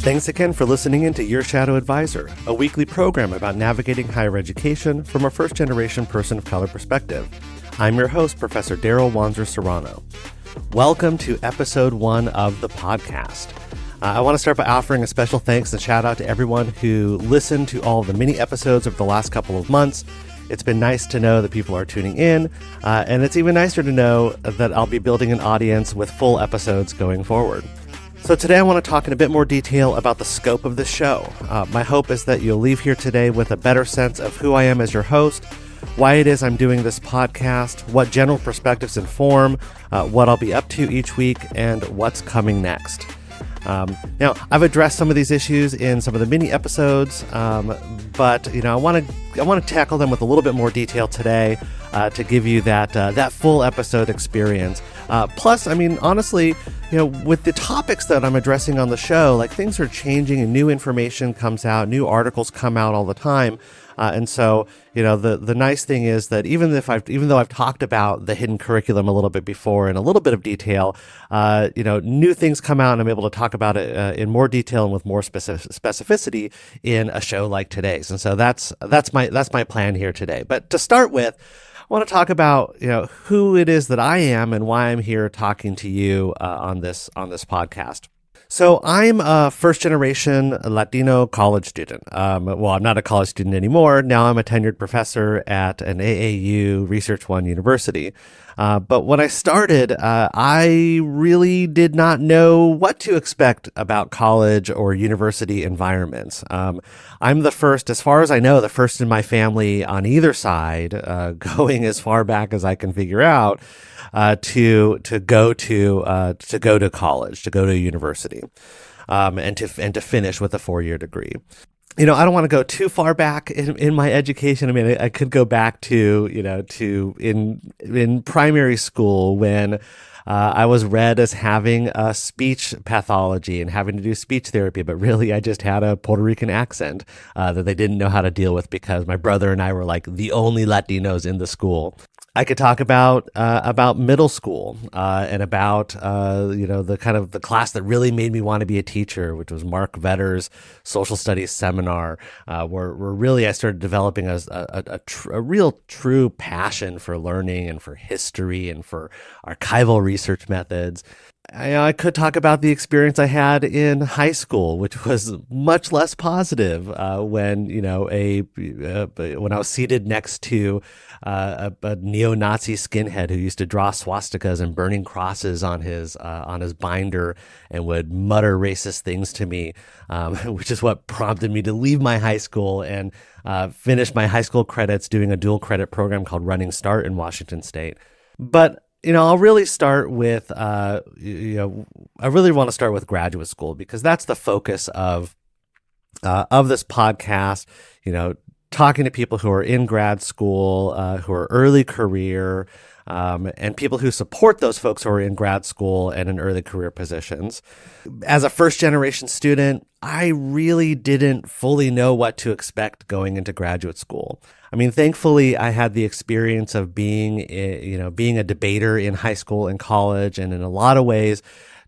Thanks again for listening in to Your Shadow Advisor, a weekly program about navigating higher education from a first-generation person of color perspective. I'm your host, Professor Daryl Wanzer Serrano. Welcome to episode 1 of the podcast. I want to start by offering a special thanks and shout out to everyone who listened to all the mini episodes over the last couple of months. It's been nice to know that people are tuning in, and it's even nicer to know that I'll be building an audience with full episodes going forward. So today I want to talk in a bit more detail about the scope of the show. My hope is that you'll leave here today with a better sense of who I am as your host, why it is I'm doing this podcast, what general perspectives inform, what I'll be up to each week, and what's coming next. Now, I've addressed some of these issues in some of the mini episodes, but I want to tackle them with a little bit more detail today to give you that full episode experience. Plus, honestly, with the topics that I'm addressing on the show, like things are changing and new information comes out, new articles come out all the time. And so, the nice thing is that even though I've talked about the hidden curriculum a little bit before in a little bit of detail, new things come out and I'm able to talk about it in more detail and with more specificity in a show like today's. And so that's my plan here today. But to start with, I want to talk about who it is that I am and why I'm here talking to you on this podcast. So I'm a first-generation Latino college student. Well, I'm not a college student anymore. Now I'm a tenured professor at an AAU Research One university. But when I started, I really did not know what to expect about college or university environments. I'm the first, as far as I know, the first in my family on either side, going as far back as I can figure out, to go to college, to go to university, and to finish with a 4-year degree. I don't want to go too far back in my education. I could go back to in primary school when I was read as having a speech pathology and having to do speech therapy, but really I just had a Puerto Rican accent that they didn't know how to deal with because my brother and I were like the only Latinos in the school. I could talk about middle school and about the class that really made me want to be a teacher, which was Mark Vetter's social studies seminar, where really I started developing a real true passion for learning and for history and for archival research methods. I could talk about the experience I had in high school, which was much less positive when I was seated next to a neo-Nazi skinhead who used to draw swastikas and burning crosses on his binder and would mutter racist things to me, which is what prompted me to leave my high school and finish my high school credits doing a dual credit program called Running Start in Washington State. But I'll really start with, I really want to start with graduate school because that's the focus of this podcast. Talking to people who are in grad school, who are early career, and people who support those folks who are in grad school and in early career positions. As a first generation student, I really didn't fully know what to expect going into graduate school. Thankfully, I had the experience of being a debater in high school and college, and in a lot of ways,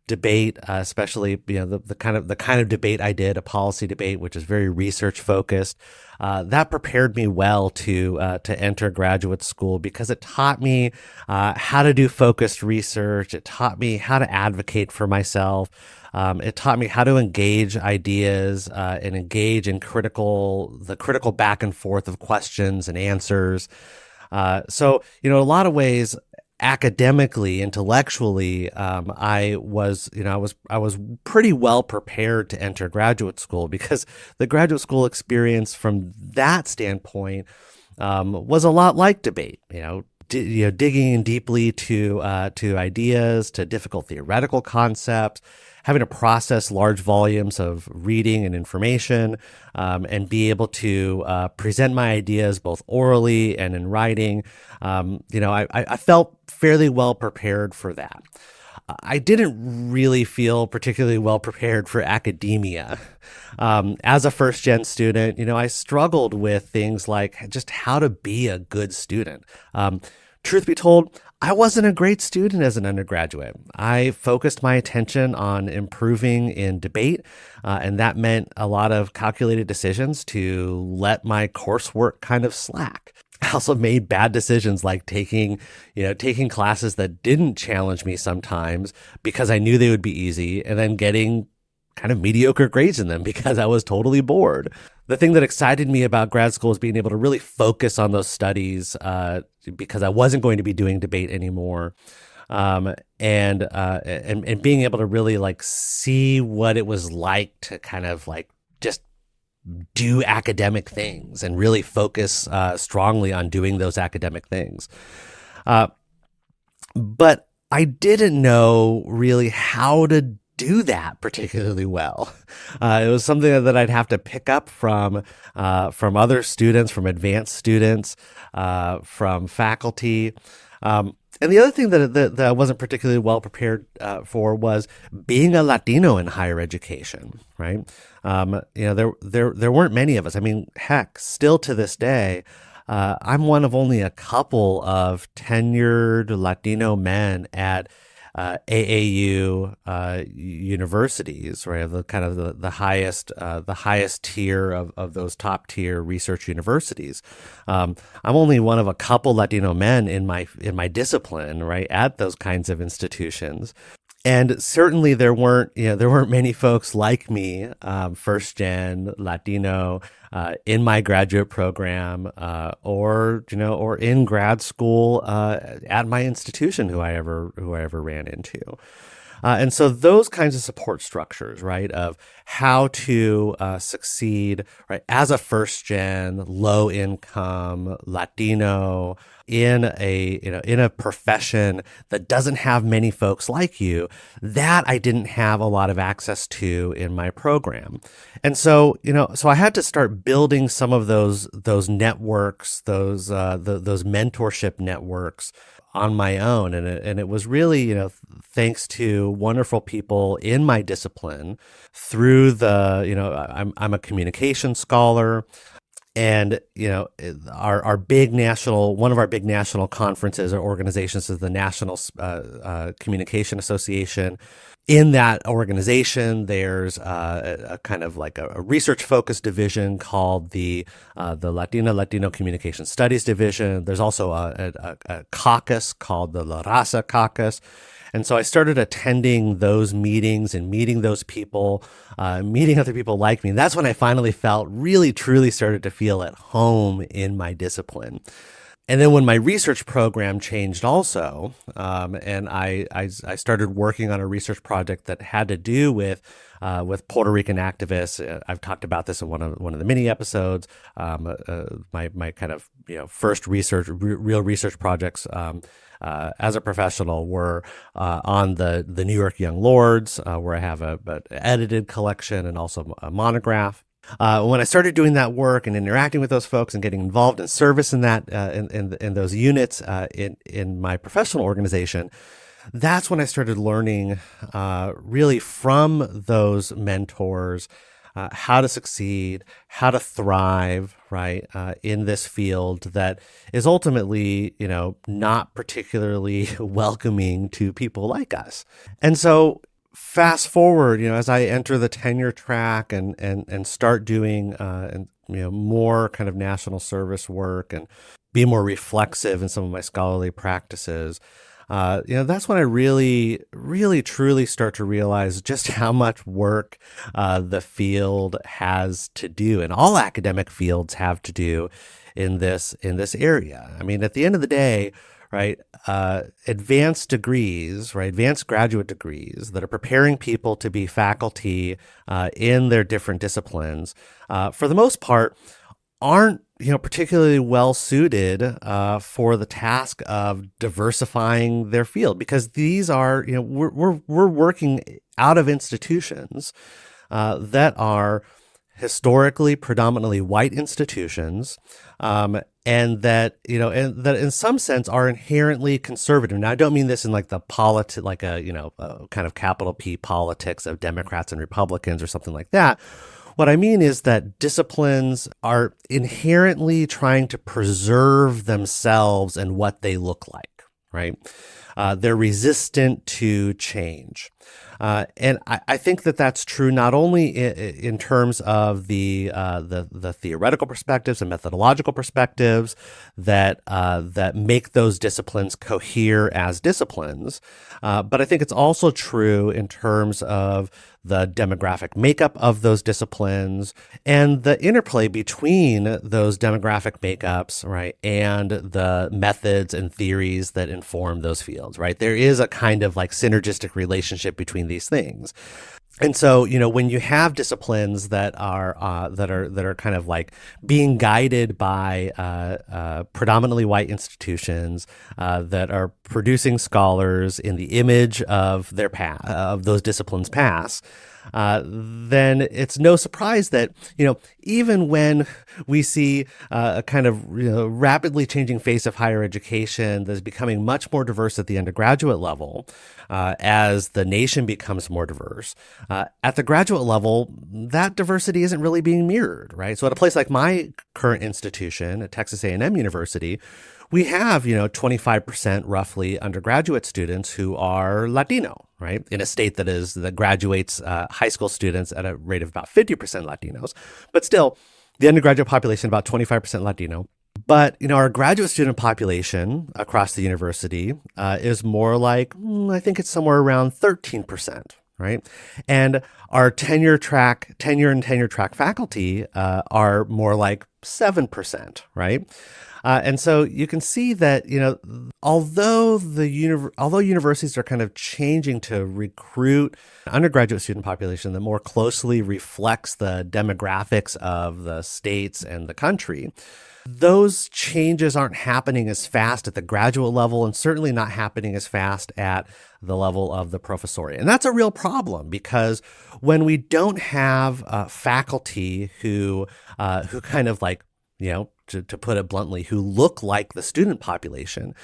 debate, especially the kind of debate I did, a policy debate, which is very research focused. That prepared me well to enter graduate school because it taught me how to do focused research. It taught me how to advocate for myself. It taught me how to engage ideas and engage in the critical back and forth of questions and answers. So in a lot of ways, academically, intellectually, I was pretty well prepared to enter graduate school because the graduate school experience from that standpoint was a lot like debate. Digging in deeply to ideas, to difficult theoretical concepts, having to process large volumes of reading and information, and be able to present my ideas both orally and in writing. I felt fairly well prepared for that. I didn't really feel particularly well prepared for academia. As a first-gen student, I struggled with things like just how to be a good student. Truth be told, I wasn't a great student as an undergraduate. I focused my attention on improving in debate, and that meant a lot of calculated decisions to let my coursework kind of slack. I also made bad decisions like taking classes that didn't challenge me sometimes because I knew they would be easy, and then getting kind of mediocre grades in them because I was totally bored. The thing that excited me about grad school is being able to really focus on those studies because I wasn't going to be doing debate anymore, and being able to really like see what it was like to kind of like just do academic things and really focus strongly on doing those academic things. But I didn't know really how to do that particularly well. It was something that I'd have to pick up from other students, from advanced students, from faculty. And the other thing that I wasn't particularly well prepared for was being a Latino in higher education, right? There weren't many of us. I mean, heck, still to this day, I'm one of only a couple of tenured Latino men at AAU universities, right? The kind of the highest tier of those top tier research universities. I'm only one of a couple Latino men in my discipline, right, at those kinds of institutions. And certainly there weren't many folks like me, first gen Latino, in my graduate program, or in grad school, at my institution who I ever ran into. And so those kinds of support structures, right, of how to succeed, right, as a first gen, low income Latino in a profession that doesn't have many folks like you, that I didn't have a lot of access to in my program. And so, so I had to start building some of those networks, those mentorship networks on my own. And it was really, thanks to wonderful people in my discipline through I'm a communication scholar. And, one of our big national conferences or organizations is the National Communication Association. In that organization, there's a kind of like a research-focused division called the Latino Communication Studies Division. There's also a caucus called the La Raza Caucus. And so I started attending those meetings and meeting those people, meeting other people like me. And that's when I finally felt really, truly started to feel at home in my discipline. And then when my research program changed also, and I started working on a research project that had to do with Puerto Rican activists. I've talked about this in one of the mini episodes. My kind of first real research projects as a professional were on the New York Young Lords, where I have an edited collection and also a monograph. When I started doing that work and interacting with those folks and getting involved in service in that in those units in my professional organization, that's when I started learning really from those mentors how to succeed, how to thrive, right, in this field that is ultimately, not particularly welcoming to people like us. And so fast forward, as I enter the tenure track and start doing more kind of national service work and be more reflexive in some of my scholarly practices, that's when I really, really, truly start to realize just how much work the field has to do, and all academic fields have to do in this area. I mean, at the end of the day, right, advanced degrees, right, advanced graduate degrees that are preparing people to be faculty in their different disciplines, for the most part, aren't particularly well suited for the task of diversifying their field, because these are we're working out of institutions that are historically predominantly white institutions, and that in some sense are inherently conservative. Now, I don't mean this in like the a kind of capital P politics of Democrats and Republicans or something like that. What I mean is that disciplines are inherently trying to preserve themselves and what they look like, right? They're resistant to change. And I think that that's true not only in terms of the theoretical perspectives and methodological perspectives that make those disciplines cohere as disciplines, but I think it's also true in terms of the demographic makeup of those disciplines and the interplay between those demographic makeups, right, and the methods and theories that inform those fields, right? There is a kind of like synergistic relationship between these things. And so, when you have disciplines that are kind of like being guided by predominantly white institutions that are producing scholars in the image of their of those disciplines' past, then it's no surprise that, even when we see a kind of rapidly changing face of higher education that's becoming much more diverse at the undergraduate level, as the nation becomes more diverse, at the graduate level, that diversity isn't really being mirrored, right? So at a place like my current institution at Texas A&M University, we have, 25% roughly undergraduate students who are Latino, right? In a state that graduates high school students at a rate of about 50% Latinos. But still, the undergraduate population, about 25% Latino. But, our graduate student population across the university is more like, I think it's somewhere around 13%. Right. And our tenure and tenure track faculty are more like 7%. Right. And so you can see that, although universities are kind of changing to recruit an undergraduate student population that more closely reflects the demographics of the states and the country, those changes aren't happening as fast at the graduate level and certainly not happening as fast at the level of the professoriate. And that's a real problem because when we don't have faculty who kind of like, to put it bluntly, who look like the student population,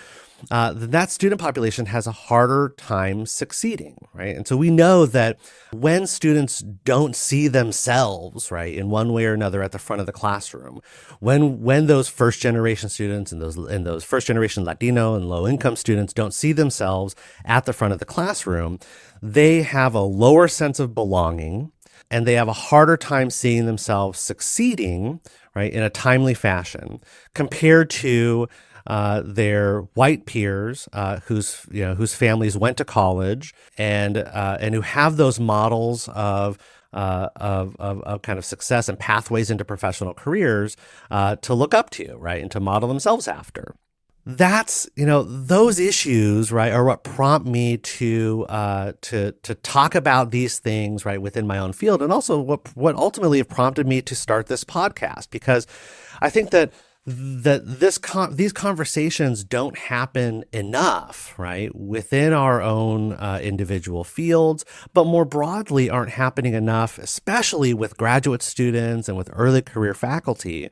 that student population has a harder time succeeding, right? And so we know that when students don't see themselves, right, in one way or another at the front of the classroom, when those first generation students and those first generation Latino and low income students don't see themselves at the front of the classroom, they have a lower sense of belonging and they have a harder time seeing themselves succeeding, right, in a timely fashion compared to their white peers whose families went to college and who have those models of kind of success and pathways into professional careers to look up to, right, and to model themselves after. That's, those issues, right, are what prompt me to talk about these things, right, within my own field, and also what ultimately have prompted me to start this podcast, because I think that these conversations don't happen enough, right, within our own individual fields, but more broadly aren't happening enough, especially with graduate students and with early career faculty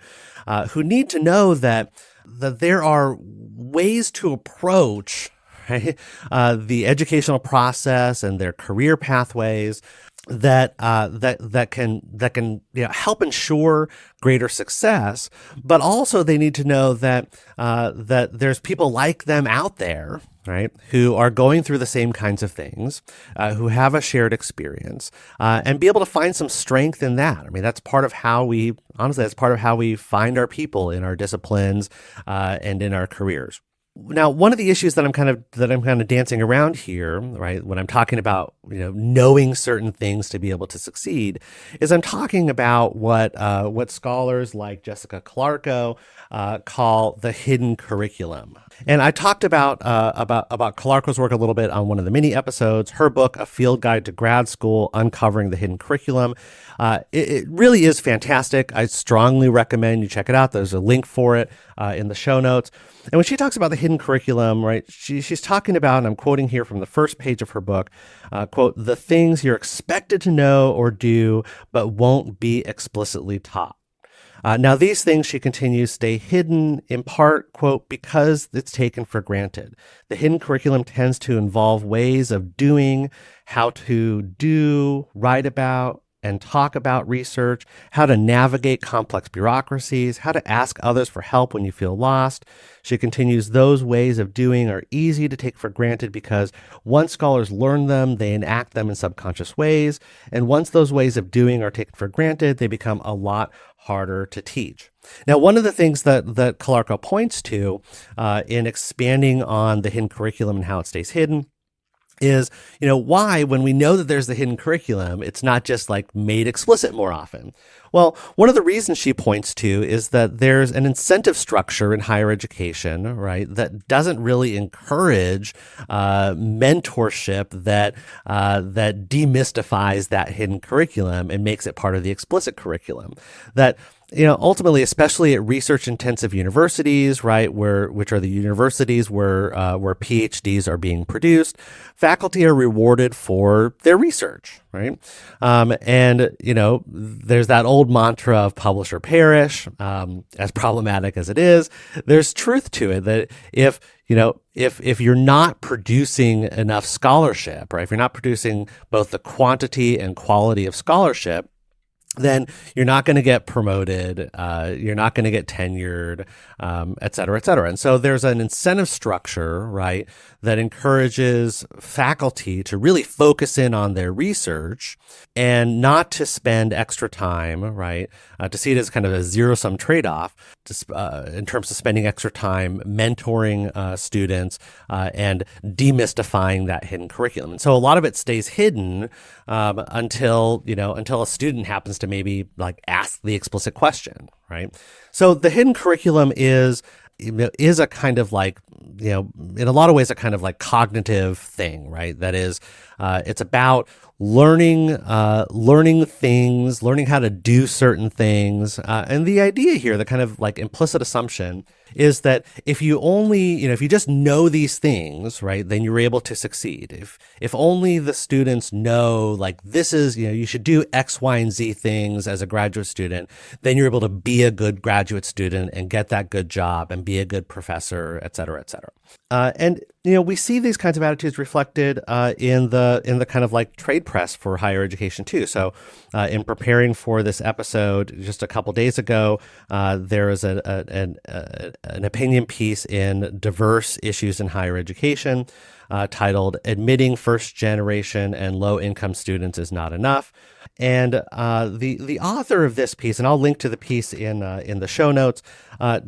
who need to know that there are ways to approach, right, the educational process and their career pathways that can help ensure greater success, but also they need to know that there's people like them out there, right, who are going through the same kinds of things, who have a shared experience, and be able to find some strength in that. I mean, that's part of how we find our people in our disciplines and in our careers. Now, one of the issues that I'm kind of dancing around here, right, when I'm talking about knowing certain things to be able to succeed, is I'm talking about what scholars like Jessica Clarko call the hidden curriculum. And I talked about Clarko's work a little bit on one of the mini episodes. Her book, A Field Guide to Grad School: Uncovering the Hidden Curriculum. It really is fantastic. I strongly recommend you check it out. There's a link for it in the show notes. And when she talks about the hidden curriculum, right, she's talking about, and I'm quoting here from the first page of her book, quote, the things you're expected to know or do, but won't be explicitly taught. Now, these things, she continues, stay hidden in part, quote, because it's taken for granted. The hidden curriculum tends to involve ways of doing, how to do, write about, and talk about research, how to navigate complex bureaucracies, how to ask others for help when you feel lost. She continues, those ways of doing are easy to take for granted because once scholars learn them, they enact them in subconscious ways. And once those ways of doing are taken for granted, they become a lot harder to teach. Now, one of the things that Calarco points to in expanding on the hidden curriculum and how it stays hidden is, why, when we know that there's the hidden curriculum, it's not just like made explicit more often. Well, one of the reasons she points to is that there's an incentive structure in higher education, right, that doesn't really encourage mentorship that demystifies that hidden curriculum and makes it part of the explicit curriculum. That ultimately, especially at research-intensive universities, right, which are the universities where PhDs are being produced, faculty are rewarded for their research, right? And there's that old mantra of publish or perish. As problematic as it is, there's truth to it that if you're not producing enough scholarship, right, if you're not producing both the quantity and quality of scholarship, then you're not going to get promoted, you're not going to get tenured, et cetera, et cetera. And so there's an incentive structure, right, that encourages faculty to really focus in on their research and not to spend extra time, right, to see it as kind of a zero-sum trade-off in terms of spending extra time mentoring students and demystifying that hidden curriculum. And so a lot of it stays hidden until a student happens to maybe like ask the explicit question, right? So the hidden curriculum is a kind of like, in a lot of ways, a kind of like cognitive thing, right? That is, it's about learning things, learning how to do certain things. And the idea here, the kind of like implicit assumption is that if you only, if you just know these things, right, then you're able to succeed. If only the students know, like, this is, you should do X, Y, and Z things as a graduate student, then you're able to be a good graduate student and get that good job and be a good professor, et cetera, et cetera. And we see these kinds of attitudes reflected in the kind of like trade press for higher education too. So in preparing for this episode just a couple days ago, there is an opinion piece in Diverse Issues in Higher Education titled "Admitting First Generation and Low Income Students is Not Enough." And the author of this piece, and I'll link to the piece in the show notes,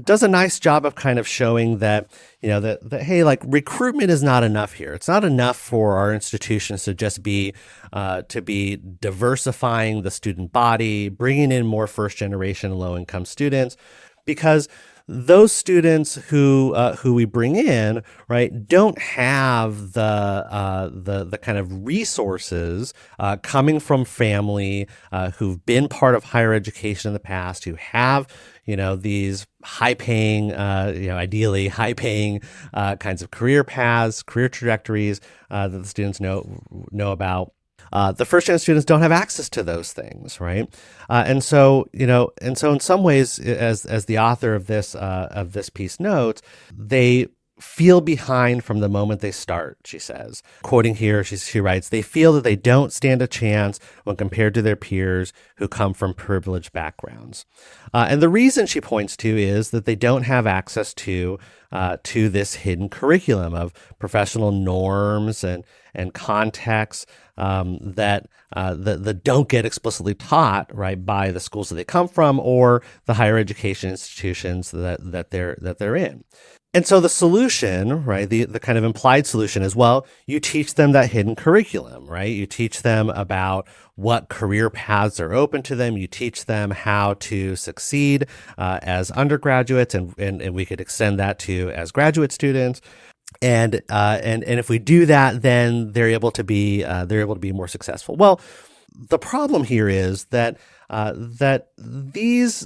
does a nice job of kind of showing that that hey, like, recruitment is not enough here. It's not enough for our institutions to just be diversifying the student body, bringing in more first generation and low income students, because those students who we bring in, right, don't have the kind of resources coming from family who've been part of higher education in the past, who have these high-paying, ideally high-paying kinds of career paths, career trajectories that the students know about. The first-gen students don't have access to those things, right? And so in some ways, as the author of this piece notes, they feel behind from the moment they start, she says. Quoting here, she writes, "They feel that they don't stand a chance when compared to their peers who come from privileged backgrounds." And the reason she points to is that they don't have access to this hidden curriculum of professional norms and contexts that don't get explicitly taught, right, by the schools that they come from or the higher education institutions that they're in. And so the solution, right, the kind of implied solution is, well, you teach them that hidden curriculum, right? You teach them about what career paths are open to them. You teach them how to succeed as undergraduates, and we could extend that to as graduate students. And if we do that, then they're able to be more successful. Well, the problem here is that these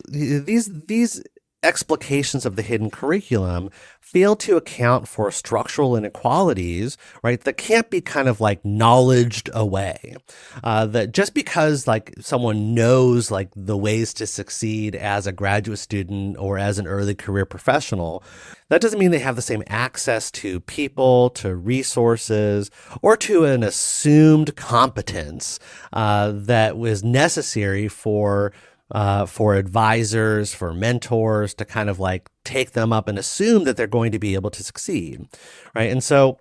explications of the hidden curriculum fail to account for structural inequalities, right, that can't be kind of like knowledged away. That just because like someone knows like the ways to succeed as a graduate student or as an early career professional, that doesn't mean they have the same access to people, to resources, or to an assumed competence that was necessary for advisors, for mentors to kind of like take them up and assume that they're going to be able to succeed, right? And so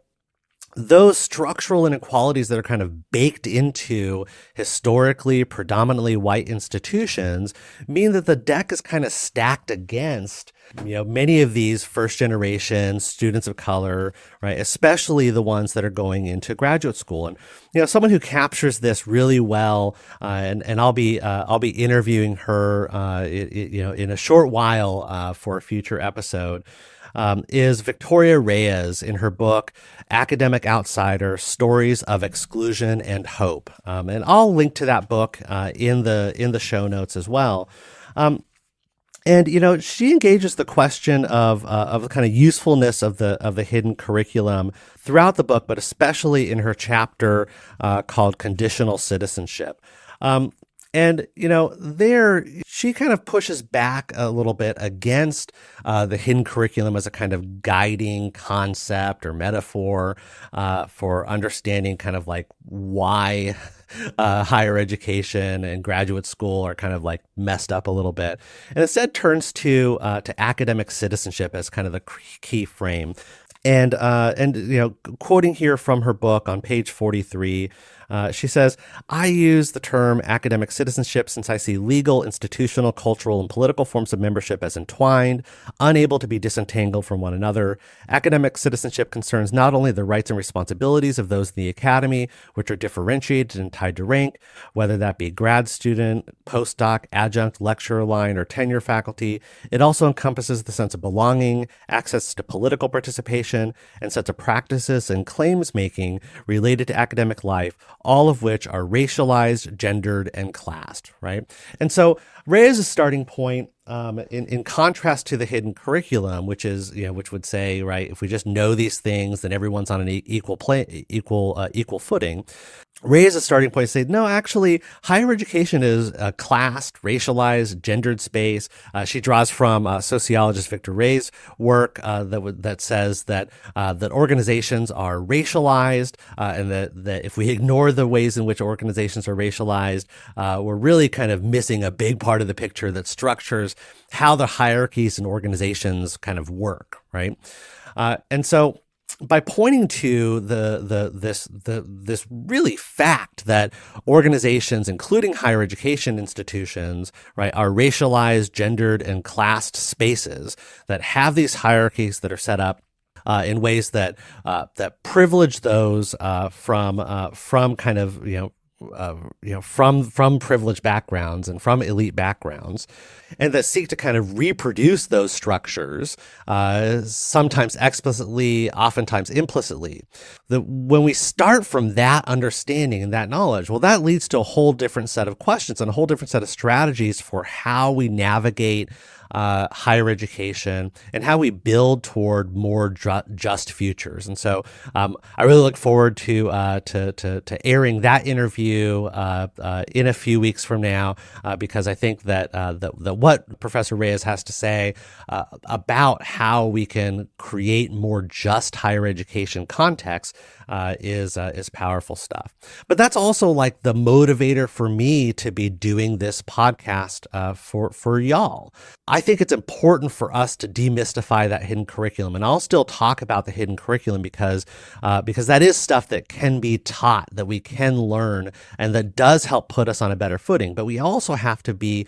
those structural inequalities that are kind of baked into historically predominantly white institutions mean that the deck is kind of stacked against, many of these first generation students of color, right? Especially the ones that are going into graduate school. And, someone who captures this really well, and I'll be interviewing her, in a short while, for a future episode, is Victoria Reyes in her book, Academic Outsider, Stories of Exclusion and Hope. And I'll link to that book in the show notes as well. And she engages the question of the kind of usefulness of the hidden curriculum throughout the book, but especially in her chapter called Conditional Citizenship. And, there she kind of pushes back a little bit against the hidden curriculum as a kind of guiding concept or metaphor for understanding kind of like why higher education and graduate school are kind of like messed up a little bit, and instead turns to academic citizenship as kind of the key frame. And quoting here from her book on page 43, she says, "I use the term academic citizenship since I see legal, institutional, cultural, and political forms of membership as entwined, unable to be disentangled from one another. Academic citizenship concerns not only the rights and responsibilities of those in the academy, which are differentiated and tied to rank, whether that be grad student, postdoc, adjunct, lecturer line, or tenure faculty. It also encompasses the sense of belonging, access to political participation, and sets of practices and claims making related to academic life, all of which are racialized, gendered, and classed," right? And so Reyes' starting point, in contrast to the hidden curriculum, which is, which would say, right, if we just know these things, then everyone's on an equal footing. Reyes' starting point say, no, actually, higher education is a classed, racialized, gendered space. She draws from sociologist Victor Ray's work that says that organizations are racialized, and that if we ignore the ways in which organizations are racialized, we're really kind of missing a big part of the picture that structures how the hierarchies and organizations kind of work, right? And so, by pointing to this really fact that organizations, including higher education institutions, right, are racialized, gendered, and classed spaces that have these hierarchies that are set up in ways that privilege those from kind of from privileged backgrounds and from elite backgrounds, and that seek to kind of reproduce those structures, sometimes explicitly, oftentimes implicitly. When we start from that understanding and that knowledge, well, that leads to a whole different set of questions and a whole different set of strategies for how we navigate higher education and how we build toward more just futures. And so I really look forward to airing that interview in a few weeks from now, because I think that what Professor Reyes has to say about how we can create more just higher education context is powerful stuff. But that's also like the motivator for me to be doing this podcast for y'all. I think it's important for us to demystify that hidden curriculum, and I'll still talk about the hidden curriculum because that is stuff that can be taught, that we can learn, and that does help put us on a better footing. But we also have to be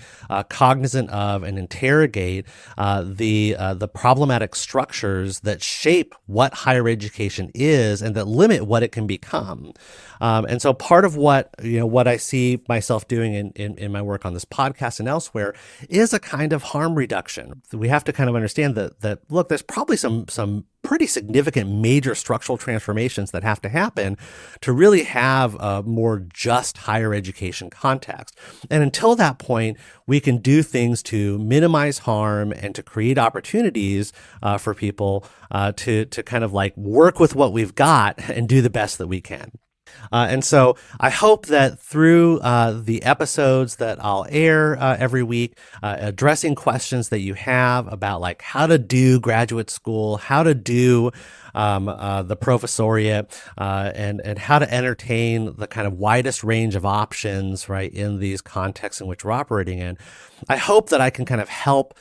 cognizant of and interrogate the problematic structures that shape what higher education is and that limit what it can become. And so part of what I see myself doing in my work on this podcast and elsewhere is a kind of harm reduction. We have to kind of understand that look, there's probably some pretty significant major structural transformations that have to happen to really have a more just higher education context. And until that point, we can do things to minimize harm and to create opportunities for people to kind of like work with what we've got and do the best that we can. And so I hope that through the episodes that I'll air every week, addressing questions that you have about like how to do graduate school, how to do the professoriate, and how to entertain the kind of widest range of options, right, in these contexts in which we're operating in. I hope that I can kind of help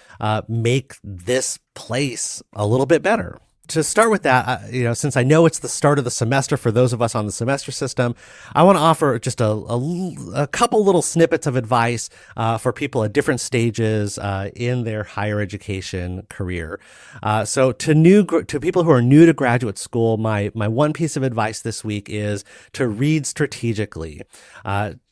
make this place a little bit better. To start with that, since I know it's the start of the semester for those of us on the semester system, I want to offer just a couple little snippets of advice for people at different stages in their higher education career. So to people who are new to graduate school, my one piece of advice this week is to read strategically.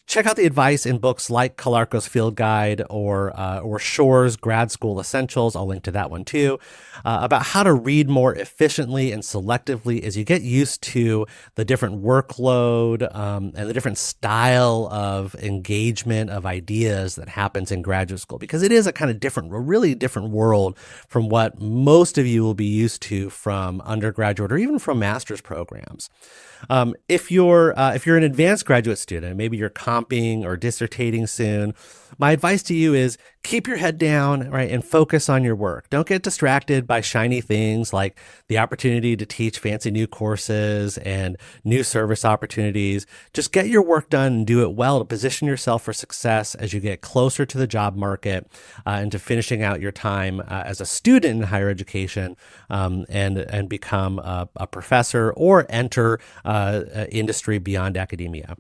Check out the advice in books like Calarco's Field Guide or Shore's Grad School Essentials. I'll link to that one too, about how to read more efficiently and selectively as you get used to the different workload and the different style of engagement of ideas that happens in graduate school, because it is a really different world from what most of you will be used to from undergraduate or even from master's programs. If you're an advanced graduate student, maybe you're comping or dissertating soon, my advice to you is keep your head down, right, and focus on your work. Don't get distracted by shiny things like the opportunity to teach fancy new courses and new service opportunities. Just get your work done and do it well to position yourself for success as you get closer to the job market and to finishing out your time as a student in higher education and become a professor or enter industry beyond academia.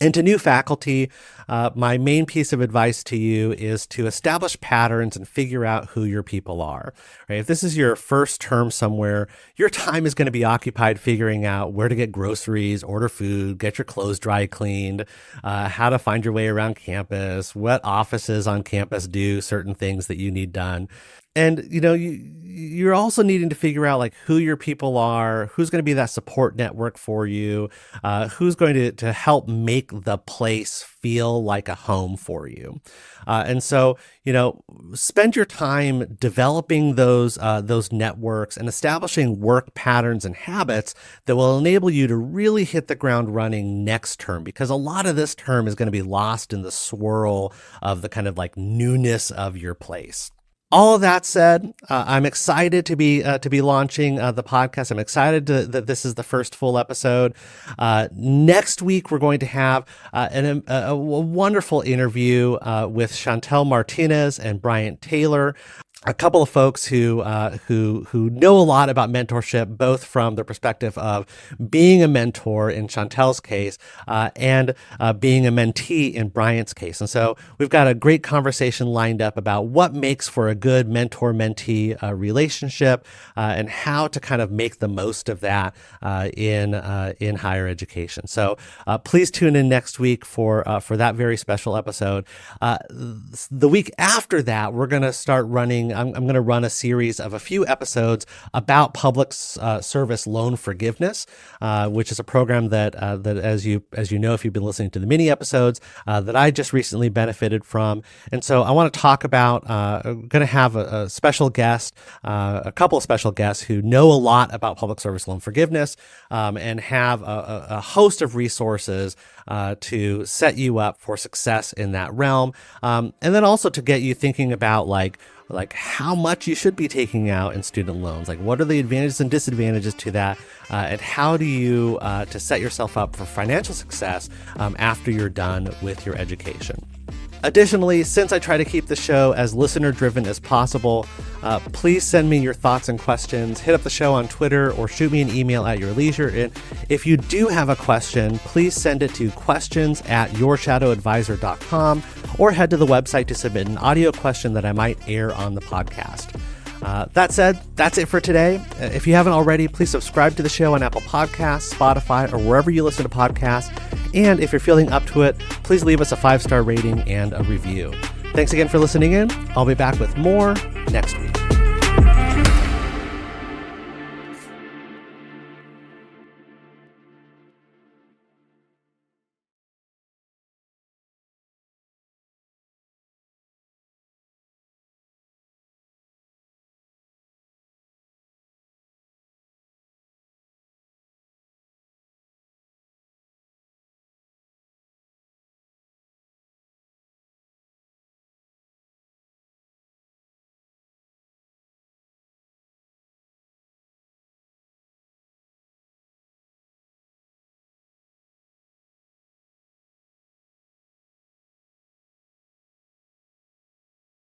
And to new faculty, my main piece of advice to you is to establish patterns and figure out who your people are. Right? If this is your first term somewhere, your time is going to be occupied figuring out where to get groceries, order food, get your clothes dry cleaned, how to find your way around campus, what offices on campus do certain things that you need done. And, you're also needing to figure out like who your people are, who's going to be that support network for you, who's going to help make the place feel like a home for you. And so, spend your time developing those networks and establishing work patterns and habits that will enable you to really hit the ground running next term, because a lot of this term is going to be lost in the swirl of the kind of like newness of your place. All of that said, I'm excited to be launching the podcast. I'm excited that this is the first full episode. Next week, we're going to have a wonderful interview with Chantel Martinez and Bryant Taylor, a couple of folks who know a lot about mentorship, both from the perspective of being a mentor in Chantel's case and being a mentee in Bryant's case. And so we've got a great conversation lined up about what makes for a good mentor-mentee relationship and how to kind of make the most of that in higher education. So please tune in next week for that very special episode. The week after that, we're going to start running. I'm going to run a series of a few episodes about public service loan forgiveness, which is a program that as you know, if you've been listening to the mini episodes, that I just recently benefited from. And so I want to talk about, I'm going to have a special guest, a couple of special guests who know a lot about public service loan forgiveness and have a host of resources to set you up for success in that realm. And then also to get you thinking about like how much you should be taking out in student loans, like what are the advantages and disadvantages to that, and how do you to set yourself up for financial success after you're done with your education. Additionally, since I try to keep the show as listener-driven as possible, please send me your thoughts and questions. Hit up the show on Twitter or shoot me an email at your leisure. And if you do have a question, please send it to questions@yourshadowadvisor.com or head to the website to submit an audio question that I might air on the podcast. That said, that's it for today. If you haven't already, please subscribe to the show on Apple Podcasts, Spotify, or wherever you listen to podcasts. And if you're feeling up to it, please leave us a 5-star rating and a review. Thanks again for listening in. I'll be back with more next week.